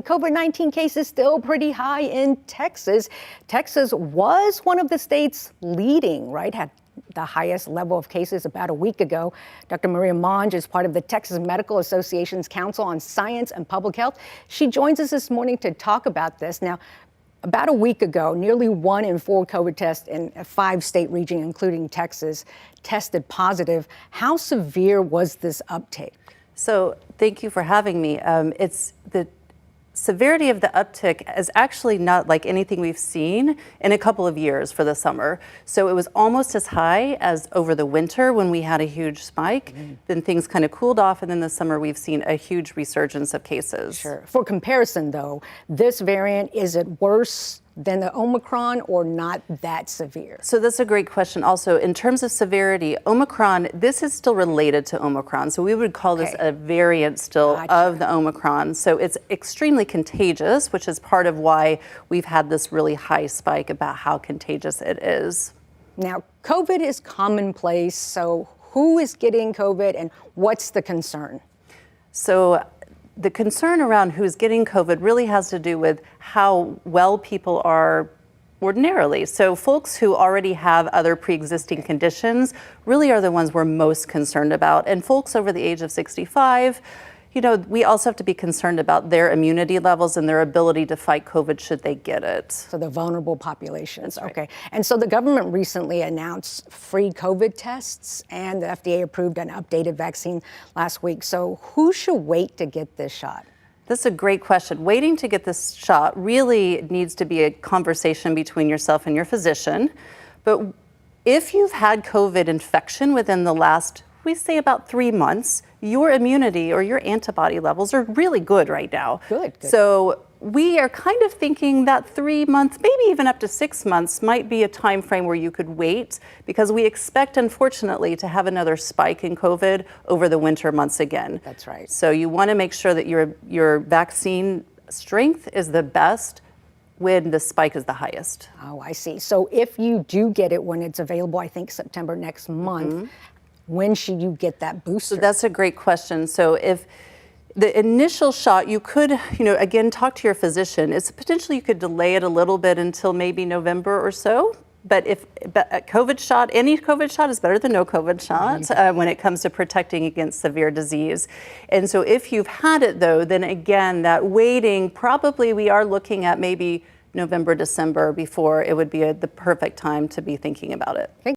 COVID-19 cases still pretty high in Texas. Texas was one of the states leading, right? Had the highest level of cases about a week ago. Dr. Maria Monge is part of the Texas Medical Association's Council on Science and Public Health. She joins us this morning to talk about this. Now, about a week ago, nearly 1 in 4 COVID tests in a 5-state region, including Texas, tested positive. How severe was this uptake? So thank you for having me. It's the severity of the uptick is actually not like anything we've seen in a couple of years for the summer. So it was almost as high as over the winter when we had a huge spike. Then things kind of cooled off, and then this summer we've seen a huge resurgence of cases. Sure. For comparison, though, this variant, is it worse than the Omicron or not that severe? So that's a great question. Also, in terms of severity, Omicron, this is still related to Omicron. So we would call this a variant still of the Omicron. So it's extremely contagious, which is part of why we've had this really high spike about how contagious it is. Now, COVID is commonplace. So who is getting COVID and what's the concern? So the concern around who's getting COVID really has to do with how well people are ordinarily. So folks who already have other pre-existing conditions really are the ones we're most concerned about. And folks over the age of 65, you know, we also have to be concerned about their immunity levels and their ability to fight COVID should they get it. So the vulnerable populations. That's right. Okay. And so the government recently announced free COVID tests, and the FDA approved an updated vaccine last week. So who should wait to get this shot? That's a great question. Waiting to get this shot really needs to be a conversation between yourself and your physician. But if you've had COVID infection within the last, we say about 3 months, your immunity or your antibody levels are really good right now. Good. So we are kind of thinking that 3 months, maybe even up to 6 months might be a time frame where you could wait, because we expect, unfortunately, to have another spike in COVID over the winter months again. That's right. So you want to make sure that your vaccine strength is the best when the spike is the highest. Oh, I see. So if you do get it when it's available, I think September next month, when should you get that booster? So that's a great question. So if the initial shot, you could, again, talk to your physician. It's potentially you could delay it a little bit until maybe November or so. But a COVID shot, any COVID shot is better than no COVID shot when it comes to protecting against severe disease. And so if you've had it, though, then again, that waiting, probably we are looking at maybe November, December before it would be the perfect time to be thinking about it.